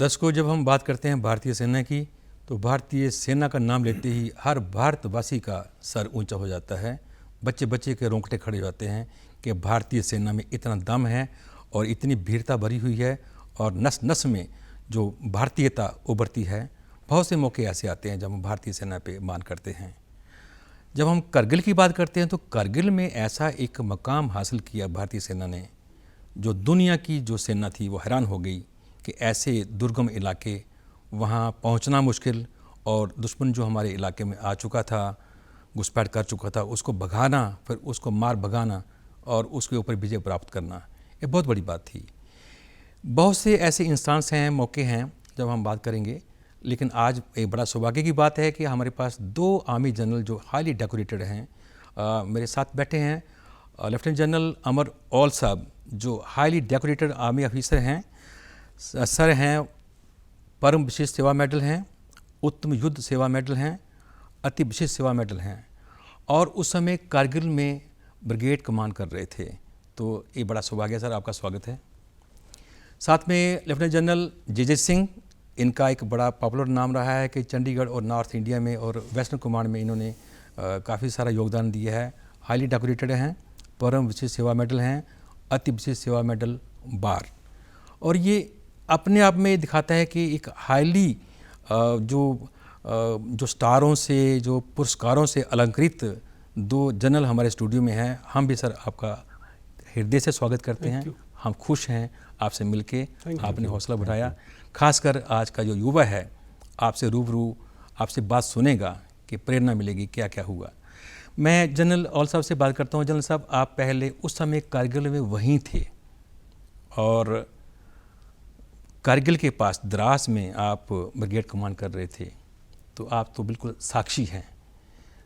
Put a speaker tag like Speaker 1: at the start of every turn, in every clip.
Speaker 1: दर्शकों, जब हम बात करते हैं भारतीय सेना की तो भारतीय सेना का नाम लेते ही हर भारतवासी का सर ऊंचा हो जाता है। बच्चे बच्चे के रोंगटे खड़े हो जाते हैं कि भारतीय सेना में इतना दम है और इतनी वीरता भरी हुई है और नस नस में जो भारतीयता उभरती है। बहुत से मौके ऐसे आते हैं जब हम भारतीय सेना पे मान करते हैं। जब हम करगिल की बात करते हैं तो करगिल में ऐसा एक मकाम हासिल किया भारतीय सेना ने, जो दुनिया की जो सेना थी वो हैरान हो गई कि ऐसे दुर्गम इलाके, वहाँ पहुँचना मुश्किल और दुश्मन जो हमारे इलाके में आ चुका था, घुसपैठ कर चुका था, उसको भगाना, फिर उसको मार भगाना और उसके ऊपर विजय प्राप्त करना, ये बहुत बड़ी बात थी। बहुत से ऐसे इंस्टांस हैं, मौके हैं जब हम बात करेंगे, लेकिन आज एक बड़ा सौभाग्य की बात है कि हमारे पास 2 आर्मी जनरल जो हाईली डेकोरेटेड हैं मेरे साथ बैठे हैं। लेफ्टिनेंट जनरल अमर औल साहब जो हाईली डेकोरेटेड आर्मी ऑफिसर हैं, सर हैं, परम विशिष्ट सेवा मेडल हैं, उत्तम युद्ध सेवा मेडल हैं, अति विशिष्ट सेवा मेडल हैं और उस समय कारगिल में ब्रिगेड कमान कर रहे थे। तो ये बड़ा सौभाग्य सर, आपका स्वागत है। साथ में लेफ्टिनेंट जनरल जे सिंह, इनका एक बड़ा पॉपुलर नाम रहा है कि चंडीगढ़ और नॉर्थ इंडिया में और वेस्टर्न कमांड में इन्होंने काफ़ी सारा योगदान दिया है। हाईली डेकोरेटेड हैं, परम विशिष्ट सेवा मेडल हैं, अति विशिष्ट सेवा मेडल बार। और ये अपने आप में दिखाता है कि एक हाईली जो स्टारों से, जो पुरस्कारों से अलंकृत 2 जनरल हमारे स्टूडियो में हैं। हम भी सर आपका हृदय से स्वागत करते हैं। हम खुश हैं आपसे मिलके, आपने हौसला बढ़ाया। खासकर आज का जो युवा है आपसे रूबरू, आपसे बात सुनेगा कि प्रेरणा मिलेगी क्या क्या हुआ। मैं जनरल औल साहब से बात करता हूँ। जनरल साहब, आप पहले उस समय कारगिल में वहीं थे और कारगिल के पास द्रास में आप ब्रिगेड कमान कर रहे थे, तो आप तो बिल्कुल साक्षी हैं।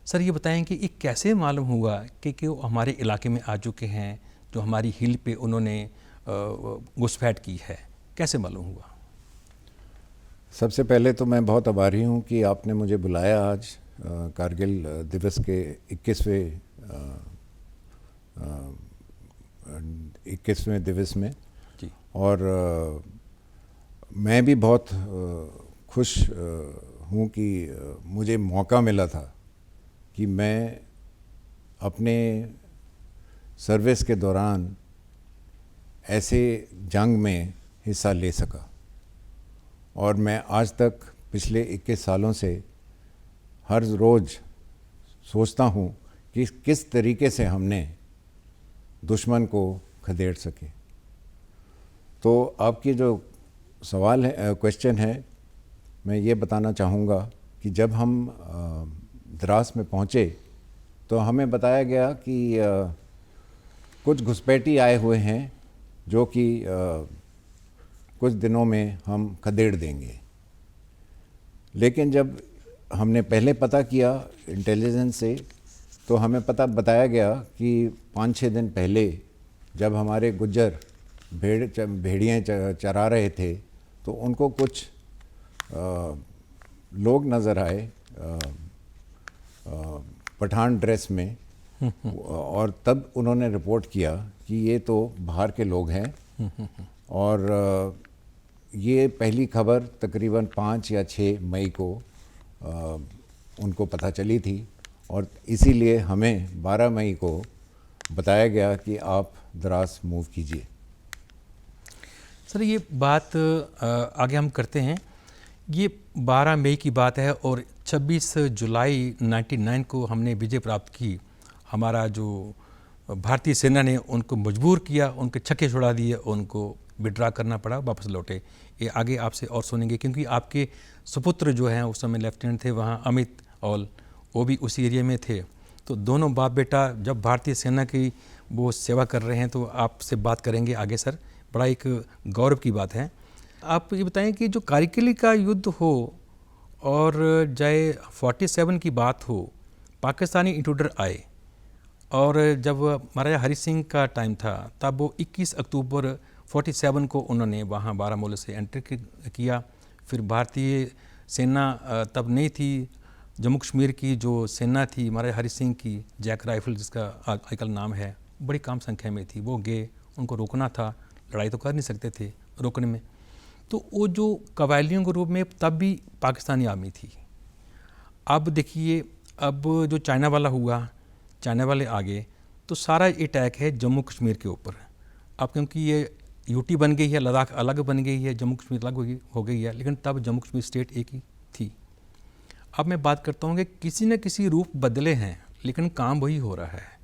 Speaker 1: सर ये बताएं कि ये कैसे मालूम हुआ कि वो हमारे इलाके में आ चुके हैं, जो हमारी हिल पे उन्होंने घुसपैठ की है, कैसे मालूम हुआ?
Speaker 2: सबसे पहले तो मैं बहुत आभारी हूँ कि आपने मुझे बुलाया आज कारगिल दिवस के 21वें दिवस में
Speaker 1: जी।
Speaker 2: और मैं भी बहुत खुश हूँ कि मुझे मौका मिला था कि मैं अपने सर्विस के दौरान ऐसे जंग में हिस्सा ले सका। और मैं आज तक पिछले 21 सालों से हर रोज़ सोचता हूँ कि किस तरीके से हमने दुश्मन को खदेड़ सके। तो आपकी जो सवाल है, क्वेश्चन है, मैं ये बताना चाहूँगा कि जब हम द्रास में पहुँचे तो हमें बताया गया कि कुछ घुसपैठी आए हुए हैं जो कि कुछ दिनों में हम खदेड़ देंगे। लेकिन जब हमने पहले पता किया इंटेलिजेंस से तो हमें बताया गया कि 5-6 दिन पहले जब हमारे गुज्जर भेड़ियाँ चरा रहे थे तो उनको कुछ लोग नज़र आए पठान ड्रेस में और तब उन्होंने रिपोर्ट किया कि ये तो बाहर के लोग हैं। और ये पहली खबर तकरीबन 5 या 6 मई को उनको पता चली थी और इसीलिए हमें 12 मई को बताया गया कि आप द्रास मूव कीजिए।
Speaker 1: सर ये बात आगे हम करते हैं। ये 12 मई की बात है और 26 जुलाई 99 को हमने विजय प्राप्त की। हमारा जो भारतीय सेना ने उनको मजबूर किया, उनके छक्के छुड़ा दिए, उनको विड्रा करना पड़ा, वापस लौटे। ये आगे आपसे और सुनेंगे क्योंकि आपके सुपुत्र जो हैं उस समय लेफ्टिनेंट थे वहाँ, अमित औल, वो भी उसी एरिया में थे। तो दोनों बाप बेटा जब भारतीय सेना की वो सेवा कर रहे हैं तो आपसे बात करेंगे आगे सर। बड़ा एक गौरव की बात है। आप ये बताएं कि जो कारगिल का युद्ध हो और चाहे 47 की बात हो, पाकिस्तानी इंट्रूडर आए और जब महाराजा हरि सिंह का टाइम था तब वो 21 अक्टूबर 47 को उन्होंने वहाँ बारामूला से एंटर किया। फिर भारतीय सेना तब नहीं थी, जम्मू कश्मीर की जो सेना थी महाराजा हरि सिंह की, जैक राइफल जिसका आजकल नाम है, बड़ी कम संख्या में थी। वो गए, उनको रोकना था, लड़ाई तो कर नहीं सकते थे रोकने में। तो वो जो कबायलियों के रूप में तब भी पाकिस्तानी आर्मी थी। अब देखिए, अब जो चाइना वाला हुआ, चाइना वाले आगे, तो सारा अटैक है जम्मू कश्मीर के ऊपर। अब क्योंकि ये यूटी बन गई है, लद्दाख अलग बन गई है, जम्मू कश्मीर अलग हो गई है, लेकिन तब जम्मू कश्मीर स्टेट एक ही थी। अब मैं बात करता हूँ कि किसी न किसी रूप बदले हैं, लेकिन काम वही हो रहा है।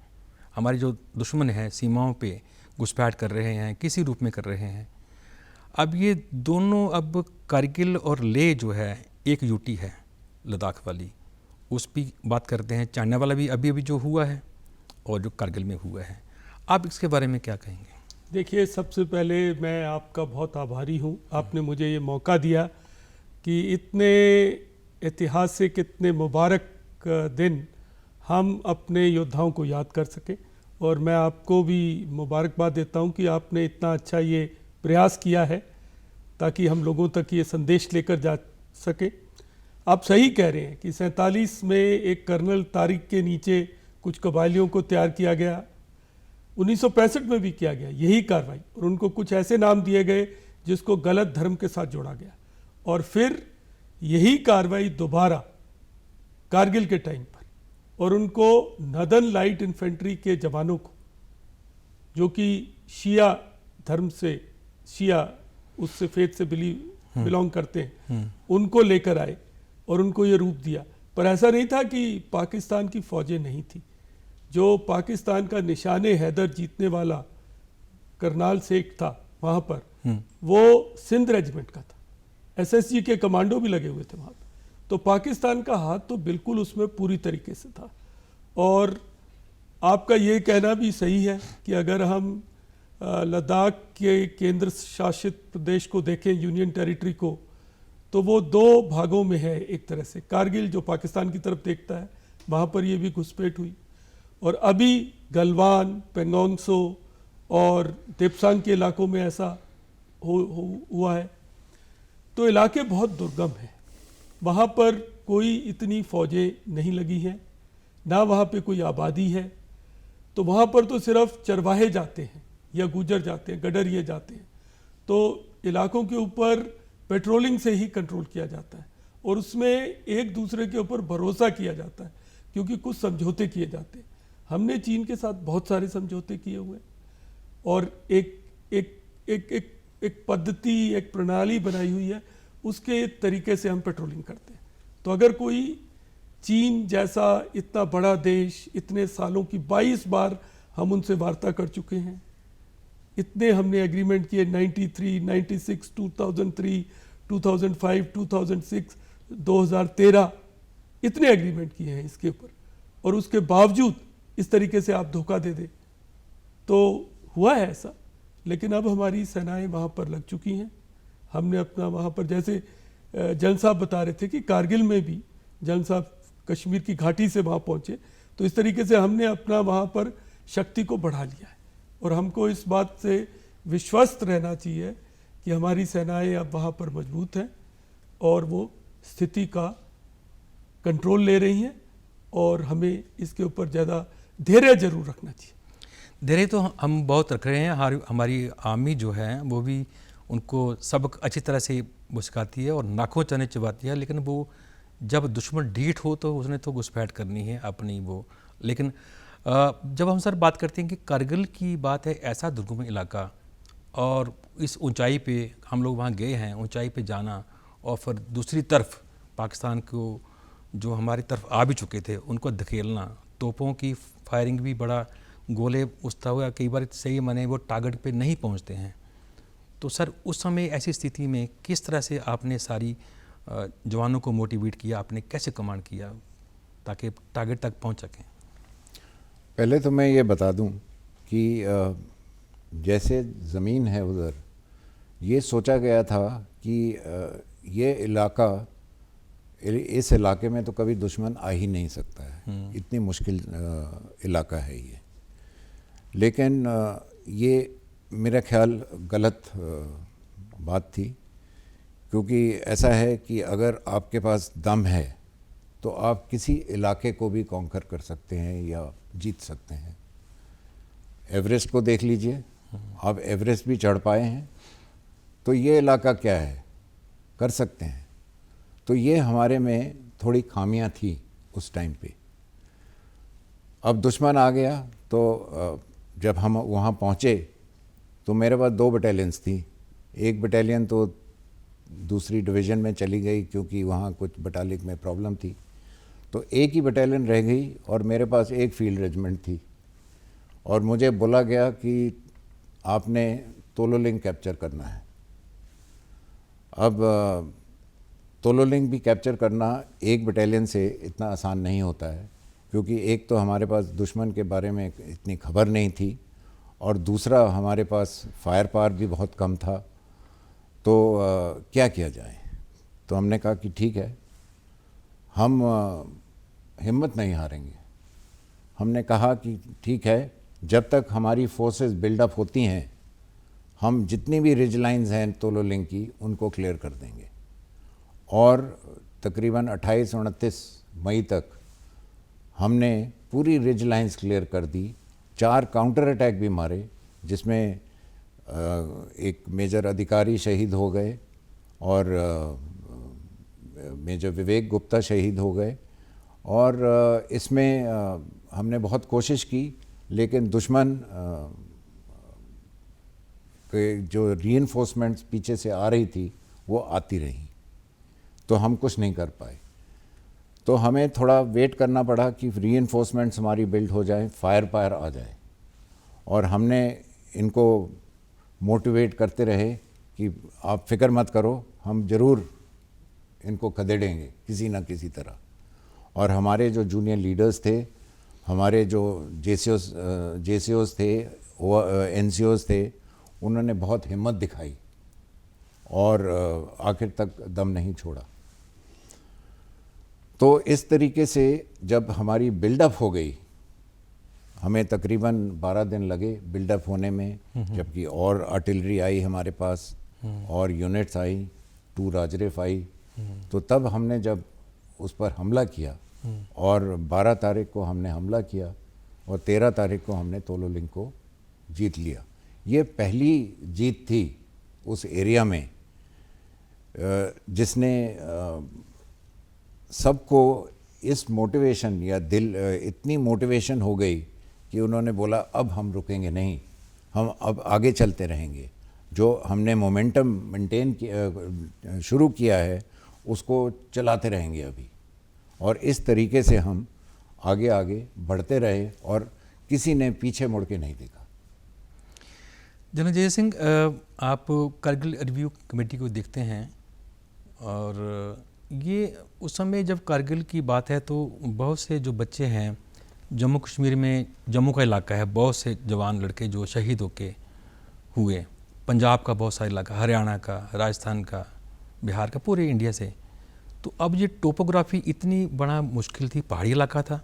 Speaker 1: हमारे जो दुश्मन हैं सीमाओं पे घुसपैठ कर रहे हैं, किसी रूप में कर रहे हैं। अब ये दोनों, अब कारगिल और लेह जो है एक यूटी है लद्दाख वाली, उस पर बात करते हैं। चाइना वाला भी अभी अभी जो हुआ है और जो कारगिल में हुआ है, आप इसके बारे में क्या कहेंगे?
Speaker 3: देखिए, सबसे पहले मैं आपका बहुत आभारी हूँ, आपने मुझे ये मौका दिया कि इतने ऐतिहासिक, इतने मुबारक दिन हम अपने योद्धाओं को याद कर सकें। और मैं आपको भी मुबारकबाद देता हूँ कि आपने इतना अच्छा ये प्रयास किया है ताकि हम लोगों तक ये संदेश लेकर जा सके। आप सही कह रहे हैं कि 47 में एक कर्नल तारिक के नीचे कुछ कबायलियों को तैयार किया गया, 1965 में भी किया गया यही कार्रवाई, और उनको कुछ ऐसे नाम दिए गए जिसको गलत धर्म के साथ जोड़ा गया। और फिर यही कार्रवाई दोबारा कारगिल के टाइम पर, और उनको नदन लाइट इन्फेंट्री के जवानों को, जो कि शिया धर्म से, शिया उससे फेथ से बिलोंग करते हैं, उनको लेकर आए और उनको ये रूप दिया। पर ऐसा नहीं था कि पाकिस्तान की फौजें नहीं थी। जो पाकिस्तान का निशाने हैदर जीतने वाला करनाल शेख था वहाँ पर, वो सिंध रेजिमेंट का था, एसएसजी के कमांडो भी लगे हुए थे वहाँ पर। तो पाकिस्तान का हाथ तो बिल्कुल उसमें पूरी तरीके से था। और आपका ये कहना भी सही है कि अगर हम लद्दाख के केंद्र शासित प्रदेश को देखें, यूनियन टेरिटरी को, तो वो दो भागों में है एक तरह से। कारगिल जो पाकिस्तान की तरफ देखता है, वहाँ पर ये भी घुसपैठ हुई, और अभी गलवान, पेंगोंगसो और देप्सांग के इलाकों में ऐसा हुआ है। तो इलाके बहुत दुर्गम हैं, वहाँ पर कोई इतनी फौजें नहीं लगी हैं, ना वहाँ पे कोई आबादी है। तो वहाँ पर तो सिर्फ चरवाहे जाते हैं या गुजर जाते हैं, गडरिए जाते हैं। तो इलाकों के ऊपर पेट्रोलिंग से ही कंट्रोल किया जाता है, और उसमें एक दूसरे के ऊपर भरोसा किया जाता है, क्योंकि कुछ समझौते किए जाते हैं। हमने चीन के साथ बहुत सारे समझौते किए हुए, और एक पद्धति, एक प्रणाली बनाई हुई है, उसके तरीके से हम पेट्रोलिंग करते हैं। तो अगर कोई चीन जैसा इतना बड़ा देश, इतने सालों की 22 बार हम उनसे वार्ता कर चुके हैं, इतने हमने एग्रीमेंट किए, 93, 96, 2003, 2005, 2006, 2013, इतने एग्रीमेंट किए हैं इसके ऊपर, और उसके बावजूद इस तरीके से आप धोखा दे दे, तो हुआ है ऐसा। लेकिन अब हमारी सेनाएं वहाँ पर लग चुकी हैं। हमने अपना वहाँ पर, जैसे जन साहब बता रहे थे कि कारगिल में भी जन साहब कश्मीर की घाटी से वहाँ पहुँचे, तो इस तरीके से हमने अपना वहाँ पर शक्ति को बढ़ा लिया है। और हमको इस बात से विश्वस्त रहना चाहिए कि हमारी सेनाएं अब वहाँ पर मजबूत हैं, और वो स्थिति का कंट्रोल ले रही हैं, और हमें इसके ऊपर ज़्यादा धैर्य जरूर रखना चाहिए।
Speaker 1: धैर्य तो हम बहुत रख रहे हैं। हमारी आर्मी जो है वो भी उनको सबक अच्छी तरह से वो सिखाती है और नाखों चने चबाती है, लेकिन वो जब दुश्मन ढीठ हो तो उसने तो घुसपैठ करनी है अपनी वो। लेकिन जब हम सर बात करते हैं कि कारगिल की बात है, ऐसा दुर्गम इलाका, और इस ऊंचाई पे हम लोग वहाँ गए हैं, ऊंचाई पे जाना, और फिर दूसरी तरफ पाकिस्तान को जो हमारी तरफ आ भी चुके थे उनको धकेलना, तोपों की फायरिंग भी, बड़ा गोले उछता हुआ, कई बार सही माने वो टारगेट पे नहीं पहुँचते हैं। तो सर उस समय ऐसी स्थिति में किस तरह से आपने सारी जवानों को मोटिवेट किया, आपने कैसे कमांड किया ताकि टारगेट तक पहुँच सकें?
Speaker 2: पहले तो मैं ये बता दूं कि जैसे ज़मीन है उधर, ये सोचा गया था कि ये इलाका, इस इलाके में तो कभी दुश्मन आ ही नहीं सकता है, इतनी मुश्किल इलाका है ये। लेकिन ये मेरा ख्याल गलत बात थी, क्योंकि ऐसा है कि अगर आपके पास दम है तो आप किसी इलाके को भी कॉन्कर कर सकते हैं या जीत सकते हैं। एवरेस्ट को देख लीजिए, आप एवरेस्ट भी चढ़ पाए हैं, तो ये इलाका क्या है, कर सकते हैं। तो ये हमारे में थोड़ी खामियां थी उस टाइम पे। अब दुश्मन आ गया तो जब हम वहाँ पहुँचे तो मेरे पास 2 बटालियंस थी। एक बटालियन तो दूसरी डिवीज़न में चली गई क्योंकि वहाँ कुछ बटालियन में प्रॉब्लम थी, तो एक ही बटालियन रह गई और मेरे पास एक फील्ड रेजिमेंट थी। और मुझे बोला गया कि आपने तोलोलिंग कैप्चर करना है। अब तोलोलिंग भी कैप्चर करना एक बटालियन से इतना आसान नहीं होता है, क्योंकि एक तो हमारे पास दुश्मन के बारे में इतनी खबर नहीं थी और दूसरा हमारे पास फायर पावर भी बहुत कम था। तो क्या किया जाए। तो हमने कहा कि ठीक है, हम हिम्मत नहीं हारेंगे। हमने कहा कि ठीक है, जब तक हमारी फोर्सेस बिल्डअप होती हैं हम जितनी भी रिज लाइन्स हैं तोलोलिंग की उनको क्लियर कर देंगे। और तकरीबन 28-29 मई तक हमने पूरी रिज लाइन्स क्लियर कर दी। 4 काउंटर अटैक भी मारे, जिसमें एक मेजर अधिकारी शहीद हो गए और मेजर विवेक गुप्ता शहीद हो गए। और इसमें हमने बहुत कोशिश की, लेकिन दुश्मन के जो रीइंफोर्समेंट्स पीछे से आ रही थी वो आती रही, तो हम कुछ नहीं कर पाए। तो हमें थोड़ा वेट करना पड़ा कि रीइंफोर्समेंट्स हमारी बिल्ड हो जाए, फायर पावर आ जाए। और हमने इनको मोटिवेट करते रहे कि आप फिक्र मत करो, हम ज़रूर इनको खदेड़ेंगे किसी ना किसी तरह। और हमारे जो जूनियर लीडर्स थे, हमारे जो जेसीओस थे, एनसीओस थे, उन्होंने बहुत हिम्मत दिखाई और आखिर तक दम नहीं छोड़ा। तो इस तरीके से जब हमारी बिल्डअप हो गई, हमें तकरीबन 12 दिन लगे बिल्डअप होने में, जबकि और आर्टिलरी आई हमारे पास और यूनिट्स आई, 2 राजरिफ आई। तो तब हमने जब उस पर हमला किया और 12 तारीख को हमने हमला किया और 13 तारीख को हमने तोलोलिंग को जीत लिया। ये पहली जीत थी उस एरिया में जिसने सबको इस मोटिवेशन या इतनी मोटिवेशन हो गई कि उन्होंने बोला अब हम रुकेंगे नहीं, हम अब आगे चलते रहेंगे। जो हमने मोमेंटम मेंटेन शुरू किया है उसको चलाते रहेंगे अभी। और इस तरीके से हम आगे आगे बढ़ते रहे और किसी ने पीछे मुड़ के नहीं देखा।
Speaker 1: जनरल जय सिंह, आप कारगिल रिव्यू कमेटी को देखते हैं और ये उस समय जब कारगिल की बात है तो बहुत से जो बच्चे हैं जम्मू कश्मीर में, जम्मू का इलाका है, बहुत से जवान लड़के जो शहीद होके हुए, पंजाब का बहुत सारा इलाका, हरियाणा का, राजस्थान का, बिहार का, पूरे इंडिया से। तो अब ये टोपोग्राफी इतनी बड़ा मुश्किल थी, पहाड़ी इलाका था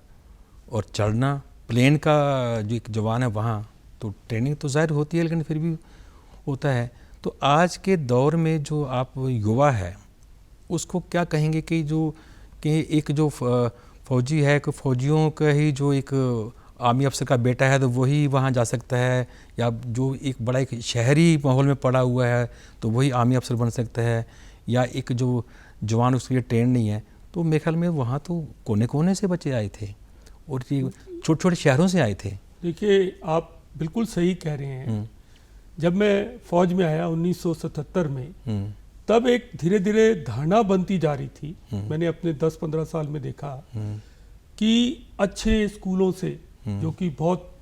Speaker 1: और चढ़ना, प्लेन का जो एक जवान है वहाँ तो ट्रेनिंग तो ज़ाहिर होती है लेकिन फिर भी होता है। तो आज के दौर में जो आप युवा है उसको क्या कहेंगे कि एक जो फौजी है, कि फौजियों का ही जो एक आर्मी अफसर का बेटा है तो वही वहाँ जा सकता है, या जो एक बड़ा एक शहरी माहौल में पड़ा हुआ है तो वही आर्मी अफसर बन सकता है, या एक जो जवान उसके लिए ट्रेन नहीं है। तो मेरे ख्याल में वहाँ तो कोने कोने से बच्चे आए थे और छोटे छोटे शहरों से आए थे।
Speaker 3: देखिए, आप बिल्कुल सही कह रहे हैं। जब मैं फौज में आया 1977 में, तब एक धीरे धीरे धारणा बनती जा रही थी। मैंने अपने 10-15 साल में देखा कि अच्छे स्कूलों से, जो कि बहुत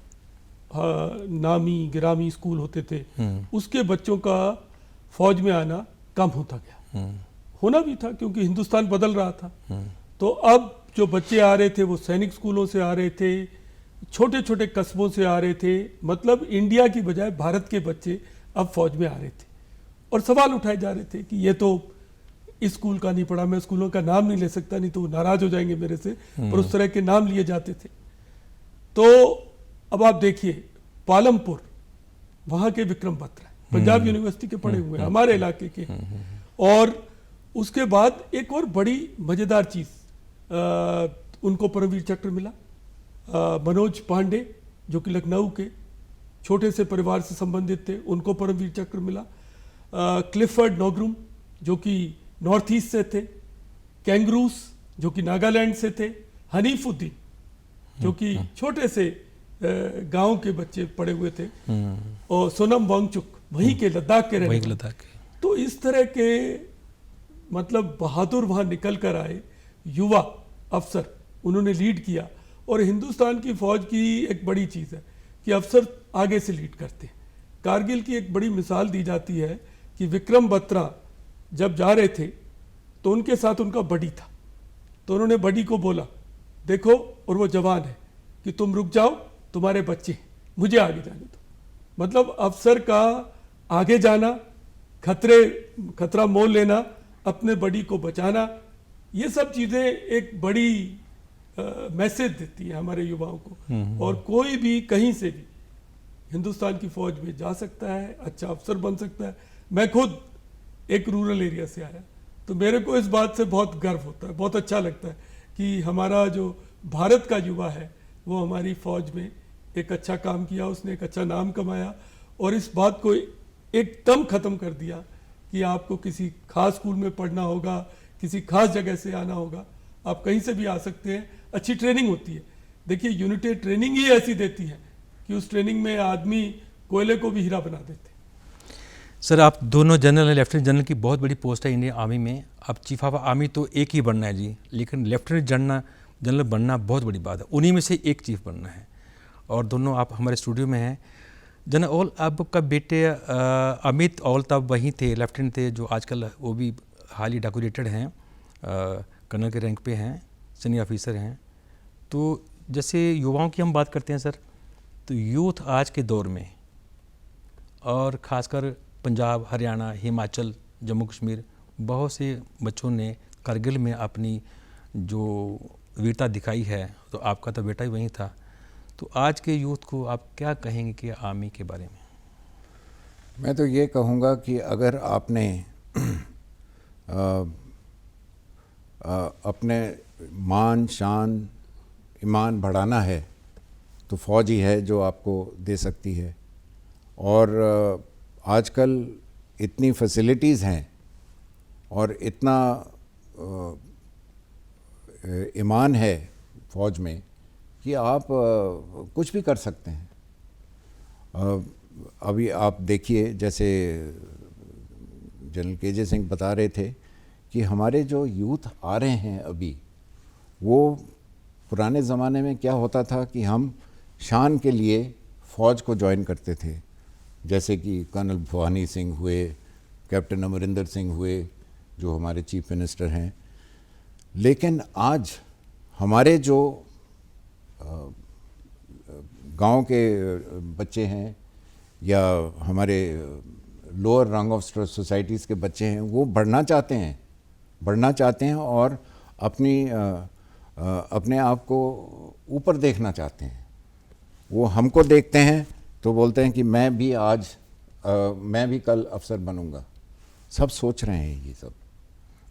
Speaker 3: नामी गिरामी स्कूल होते थे, उसके बच्चों का फौज में आना कम होता गया। होना भी था क्योंकि हिंदुस्तान बदल रहा था। तो अब जो बच्चे आ रहे थे वो सैनिक स्कूलों से आ रहे थे, छोटे छोटे कस्बों से आ रहे थे। मतलब इंडिया की बजाय भारत के बच्चे अब फौज में आ रहे थे और सवाल उठाए जा रहे थे कि ये तो इस स्कूल का नहीं पढ़ा, मैं स्कूलों का नाम नहीं ले सकता, नहीं तो वो नाराज हो जाएंगे मेरे से, पर उस तरह के नाम लिए जाते थे। तो अब आप देखिए, पालमपुर वहाँ के विक्रम बत्रा पंजाब यूनिवर्सिटी के पढ़े हुए हमारे इलाके के। और उसके बाद एक और बड़ी मजेदार चीज, उनको परमवीर चक्र मिला। मनोज पांडे जो कि लखनऊ के छोटे से परिवार से संबंधित थे, उनको परमवीर चक्र मिला। क्लिफर्ड नोग्रुम जो कि नॉर्थ ईस्ट से थे, कैंगरूस जो कि नागालैंड से थे, हनीफुद्दीन जो कि छोटे से गांव के बच्चे पड़े हुए थे, और सोनम वांगचुक वहीं के लद्दाख के रहने वाले। तो इस तरह के मतलब बहादुर वहाँ निकल कर आए युवा अफसर, उन्होंने लीड किया। और हिंदुस्तान की फौज की एक बड़ी चीज़ है कि अफसर आगे से लीड करते हैं। कारगिल की एक बड़ी मिसाल दी जाती है कि विक्रम बत्रा जब जा रहे थे तो उनके साथ उनका बडी था, तो उन्होंने बडी को बोला देखो, और वो जवान है, कि तुम रुक जाओ, तुम्हारे बच्चे हैं, मुझे आगे जाने दो। मतलब अफसर का आगे जाना, खतरा मोल लेना, अपने बडी को बचाना, ये सब चीज़ें एक बड़ी मैसेज देती है हमारे युवाओं को। और कोई भी कहीं से भी हिंदुस्तान की फौज में जा सकता है, अच्छा अफसर बन सकता है। मैं खुद एक रूरल एरिया से आया, तो मेरे को इस बात से बहुत गर्व होता है, बहुत अच्छा लगता है कि हमारा जो भारत का युवा है वो हमारी फौज में एक अच्छा काम किया, उसने एक अच्छा नाम कमाया, और इस बात को एकदम ख़त्म कर दिया कि आपको किसी खास स्कूल में पढ़ना होगा, किसी खास जगह से आना होगा। आप कहीं से भी आ सकते हैं, अच्छी ट्रेनिंग होती है। देखिए यूनिटी ट्रेनिंग ही ऐसी देती है कि उस ट्रेनिंग में आदमी कोयले को भी हीरा बना देते हैं।
Speaker 1: सर, आप दोनों जनरल लेफ्टिनेंट जनरल की बहुत बड़ी पोस्ट है इंडियन आर्मी में। अब चीफ ऑफ आर्मी तो एक ही बनना है जी, लेकिन लेफ्टिनेंट जनरल बनना बहुत बड़ी बात है, उन्हीं में से एक चीफ बनना है। और दोनों आप हमारे स्टूडियो में हैं। जनरल औल आपका बेटे अमित औल तब वहीं थे, लेफ्टिनेंट थे, जो आजकल वो भी हाईली डेकोरेटेड हैं, कर्नल के रैंक पे हैं, सीनियर ऑफिसर हैं। तो जैसे युवाओं की हम बात करते हैं सर, तो यूथ आज के दौर में, और ख़ासकर पंजाब, हरियाणा, हिमाचल, जम्मू कश्मीर, बहुत से बच्चों ने कारगिल में अपनी जो वीरता दिखाई है, तो आपका तो बेटा ही वहीं था। तो आज के यूथ को आप क्या कहेंगे कि आर्मी के बारे में?
Speaker 2: मैं तो ये कहूँगा कि अगर आपने अपने मान शान ईमान बढ़ाना है तो फ़ौज ही है जो आपको दे सकती है। और आजकल इतनी फैसिलिटीज़ हैं और इतना ईमान है फ़ौज में कि आप कुछ भी कर सकते हैं। अभी आप देखिए, जैसे जनरल के.जे. सिंह बता रहे थे कि हमारे जो यूथ आ रहे हैं अभी, वो पुराने ज़माने में क्या होता था कि हम शान के लिए फ़ौज को ज्वाइन करते थे, जैसे कि कर्नल भवानी सिंह हुए, कैप्टन अमरिंदर सिंह हुए, जो हमारे चीफ मिनिस्टर हैं। लेकिन आज हमारे जो गांव के बच्चे हैं या हमारे लोअर रंग ऑफ सोसाइटीज़ के बच्चे हैं, वो बढ़ना चाहते हैं और अपने आप को ऊपर देखना चाहते हैं। वो हमको देखते हैं तो बोलते हैं कि मैं भी कल अफसर बनूंगा। सब सोच रहे हैं ये सब,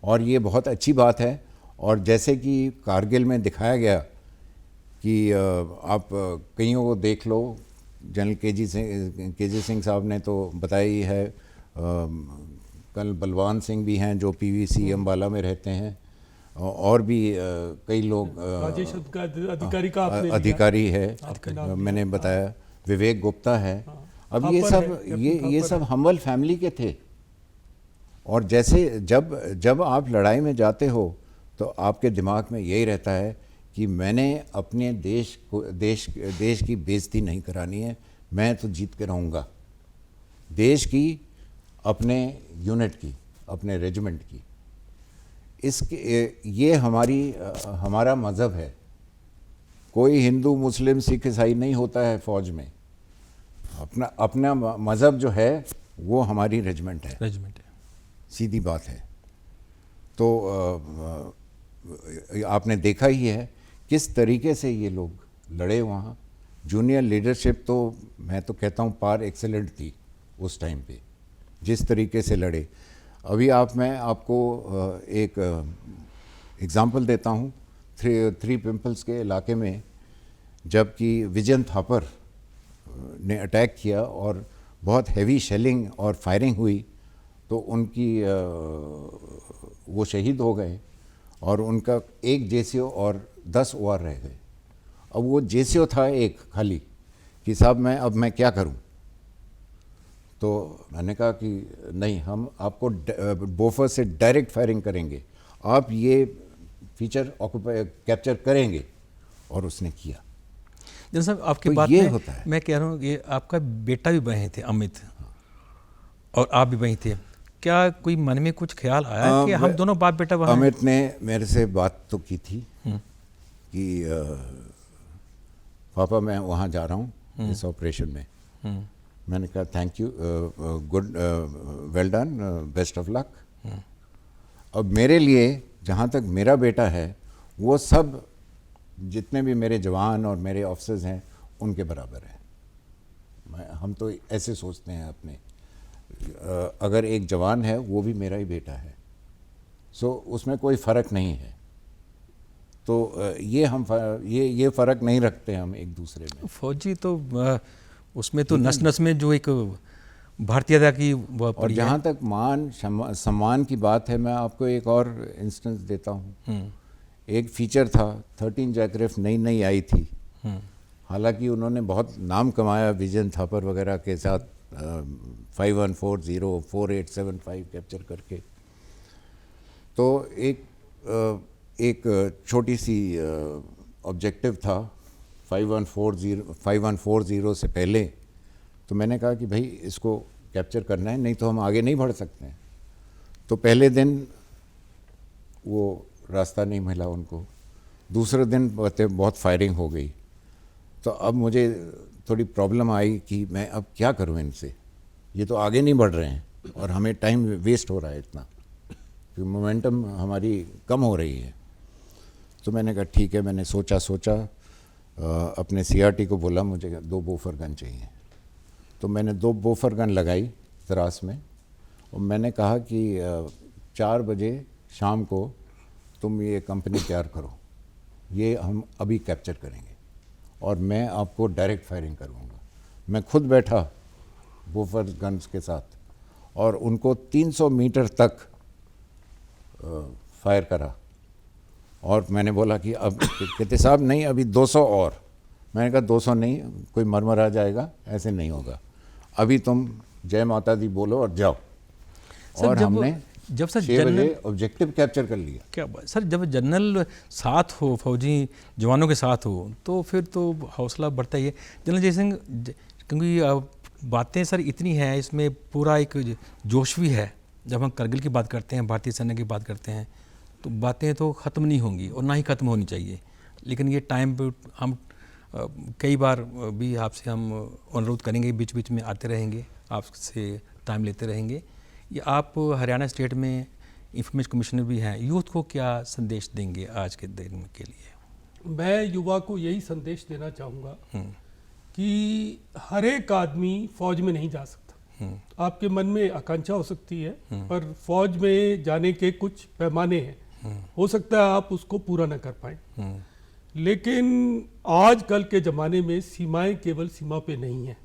Speaker 2: और ये बहुत अच्छी बात है। और जैसे कि कारगिल में दिखाया गया कि आप कईयों को देख लो, जनरल के.जे. सिंह साहब ने तो बताया ही है, कल बलवान सिंह भी हैं जो PVC अम्बाला में रहते हैं, और भी कई लोग,
Speaker 3: राजेश अधिकारी का आपने
Speaker 2: अधिकारी है, मैंने बताया, विवेक गुप्ता है। अब ये सब हम्बल फैमिली के थे। और जैसे जब आप लड़ाई में जाते हो तो आपके दिमाग में यही रहता है कि मैंने अपने देश की बेइज्जती नहीं करानी है, मैं तो जीत के रहूँगा। देश की, अपने यूनिट की, अपने रेजिमेंट की, ये हमारा मज़हब है। कोई हिंदू, मुस्लिम, सिख, ईसाई नहीं होता है फ़ौज में। अपना मज़हब जो है वो हमारी रेजिमेंट है, सीधी बात है। तो आपने देखा ही है किस तरीके से ये लोग लड़े वहाँ। जूनियर लीडरशिप तो मैं तो कहता हूँ पार एक्सेलेंट थी उस टाइम पे, जिस तरीके से लड़े। अभी मैं आपको एक एग्ज़ाम्पल देता हूँ। थ्री पिम्पल्स के इलाके में जबकि विजयन थापर ने अटैक किया और बहुत हैवी शेलिंग और फायरिंग हुई, तो उनकी वो शहीद हो गए और उनका एक जेसीओ और 10 ओआर रह गए। अब वो जेसीओ था एक खाली कि साहब अब मैं क्या करूं? तो मैंने कहा कि नहीं, हम आपको बोफर से डायरेक्ट फायरिंग करेंगे, आप ये फीचर कैप्चर करेंगे। और उसने किया।
Speaker 1: जनरल साहब आपकी
Speaker 2: तो
Speaker 1: बात
Speaker 2: ये
Speaker 1: में
Speaker 2: होता है।
Speaker 1: मैं कह रहा हूँ कि आपका बेटा भी वहीं थे अमित, और आप भी वहीं थे, क्या कोई मन में कुछ ख्याल आया कि हम दोनों बाप बेटा वहाँ हैं?
Speaker 2: अमित ने मेरे से बात तो की थी कि पापा मैं वहाँ जा रहा हूँ इस ऑपरेशन में। मैंने कहा thank you, good, well done, best of luck. अब मेरे लिए जहाँ तक मेरा बेटा है, वो सब जितने भी मेरे जवान और मेरे ऑफिसर्स हैं उनके बराबर हैं। हम तो ऐसे सोचते हैं अपने, अगर एक जवान है वो भी मेरा ही बेटा है, सो उसमें कोई फ़र्क नहीं है। तो ये फ़र्क नहीं रखते हम एक दूसरे में।
Speaker 1: फौजी तो उसमें तो नस नस में जो एक भारतीयता की वो
Speaker 2: और
Speaker 1: पड़ी है।
Speaker 2: जहाँ तक मान सम्मान की बात है, मैं आपको एक और इंस्टेंस देता हूँ। एक फीचर था, 13 जैकरेफ नई आई थी, हालांकि उन्होंने बहुत नाम कमाया विजन थापर वगैरह के साथ, 5140 4875 कैप्चर करके। तो एक छोटी सी ऑब्जेक्टिव था 5140 से पहले। तो मैंने कहा कि भाई इसको कैप्चर करना है, नहीं तो हम आगे नहीं बढ़ सकते हैं। तो पहले दिन वो रास्ता नहीं मिला उनको, दूसरे दिन बहुत फायरिंग हो गई। तो अब मुझे थोड़ी प्रॉब्लम आई कि मैं अब क्या करूं इनसे, ये तो आगे नहीं बढ़ रहे हैं और हमें टाइम वेस्ट हो रहा है इतना, क्योंकि मोमेंटम हमारी कम हो रही है। तो मैंने कहा ठीक है, मैंने सोचा अपने सीआरटी को बोला मुझे 2 बोफर गन चाहिए। तो मैंने 2 बोफर गन लगाई तरास में, और मैंने कहा कि 4 बजे शाम को तुम ये कंपनी तैयार करो, ये हम अभी कैप्चर करेंगे और मैं आपको डायरेक्ट फायरिंग करूँगा। मैं खुद बैठा बोफर गन्स के साथ और उनको 300 मीटर तक फायर करा। और मैंने बोला कि अब कहते साहब नहीं, अभी 200 और। मैंने कहा 200 नहीं, कोई मरमर आ जाएगा, ऐसे नहीं होगा, अभी तुम जय माता दी बोलो और जाओ। और हमने
Speaker 1: जब सर
Speaker 2: 6 बजे ऑब्जेक्टिव कैप्चर कर लिया।
Speaker 1: क्या बात सर, जब जनरल साथ हो, फौजी जवानों के साथ हो, तो फिर तो हौसला बढ़ता ही है। जनरल जय सिंह, क्योंकि बातें सर इतनी हैं, इसमें पूरा एक जोश भी है। जब हम करगिल की बात करते हैं, भारतीय सेना की बात करते हैं, तो बातें तो ख़त्म नहीं होंगी और ना ही ख़त्म होनी चाहिए। लेकिन ये टाइम पे हम कई बार भी आपसे हम अनुरोध करेंगे, बीच बीच में आते रहेंगे, आपसे टाइम लेते रहेंगे। ये आप हरियाणा स्टेट में इंफॉर्मेशन कमिश्नर भी हैं, यूथ को क्या संदेश देंगे आज के दिन के लिए?
Speaker 3: मैं युवा को यही संदेश देना चाहूँगा कि हर एक आदमी फौज में नहीं जा सकता। आपके मन में आकांक्षा हो सकती है, पर फौज में जाने के कुछ पैमाने हैं, हो सकता है आप उसको पूरा न कर पाए। लेकिन आजकल के ज़माने में सीमाएं केवल सीमा पे नहीं है।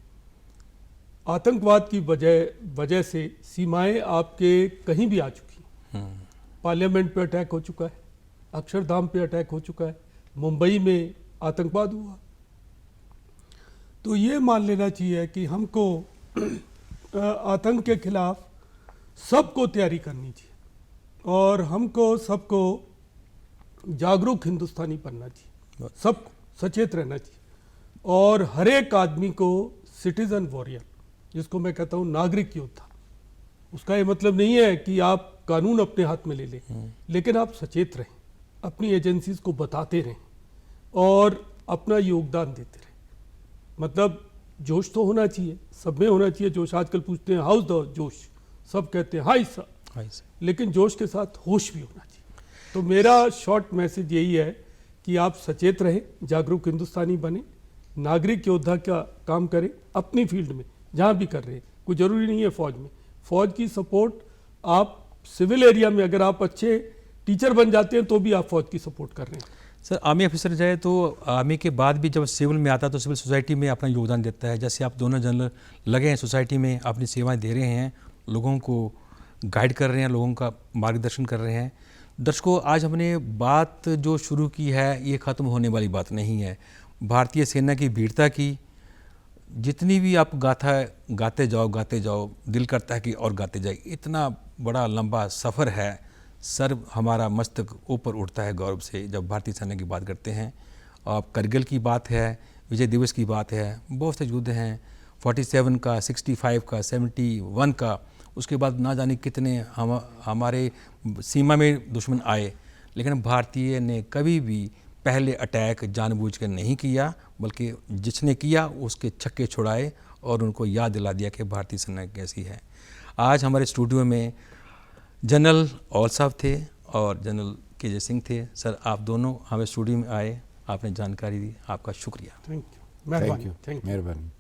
Speaker 3: आतंकवाद की वजह से सीमाएं आपके कहीं भी आ चुकी। पार्लियामेंट पे अटैक हो चुका है, अक्षरधाम पे अटैक हो चुका है, मुंबई में आतंकवाद हुआ। तो ये मान लेना चाहिए कि हमको आतंक के खिलाफ सबको तैयारी करनी चाहिए और हमको सबको जागरूक हिंदुस्तानी बनना चाहिए, सबको सचेत रहना चाहिए। और हर एक आदमी को सिटीजन वॉरियर, जिसको मैं कहता हूँ नागरिक योद्धा, उसका ये मतलब नहीं है कि आप कानून अपने हाथ में ले लें, लेकिन आप सचेत रहें, अपनी एजेंसीज को बताते रहें और अपना योगदान देते रहें। मतलब जोश तो होना चाहिए, सब में होना चाहिए जोश। आजकल पूछते हैं हाउस द जोश, सब कहते हैं हाई सर, लेकिन जोश के साथ होश भी होना चाहिए। तो मेरा शॉर्ट मैसेज यही है कि आप सचेत रहें, जागरूक हिंदुस्तानी बने, नागरिक योद्धा का काम करें अपनी फील्ड में जहाँ भी कर रहे हैं। कोई ज़रूरी नहीं है फौज में, फौज की सपोर्ट आप सिविल एरिया में, अगर आप अच्छे टीचर बन जाते हैं तो भी आप फौज की सपोर्ट कर रहे हैं।
Speaker 1: सर आर्मी ऑफिसर जाए तो आर्मी के बाद भी जब सिविल में आता है तो सिविल सोसाइटी में अपना योगदान देता है। जैसे आप दोनों जनरल लगे हैं सोसाइटी में, अपनी सेवाएं दे रहे हैं, लोगों को गाइड कर रहे हैं, लोगों का मार्गदर्शन कर रहे हैं। दर्शकों, आज हमने बात जो शुरू की है ये ख़त्म होने वाली बात नहीं है। भारतीय सेना की वीरता की जितनी भी आप गाथा गाते जाओ, दिल करता है कि और गाते जाए। इतना बड़ा लंबा सफ़र है, सर हमारा मस्तक ऊपर उठता है गौरव से जब भारतीय सेना की बात करते हैं। आप करगिल की बात है, विजय दिवस की बात है, बहुत से युद्ध हैं, 47 का, 65 का, 71 का, उसके बाद ना जाने कितने हमारे सीमा में दुश्मन आए, लेकिन भारतीय ने कभी भी पहले अटैक जानबूझ कर नहीं किया, बल्कि जिसने किया उसके छक्के छुड़ाए और उनको याद दिला दिया कि भारतीय सेना कैसी है। आज हमारे स्टूडियो में जनरल औल साहब थे और जनरल के जे सिंह थे। सर, आप दोनों हमें स्टूडियो में आए, आपने जानकारी दी, आपका शुक्रिया।
Speaker 3: थैंक यू, मेहरबानी,
Speaker 2: थैंक यू, मेहरबानी।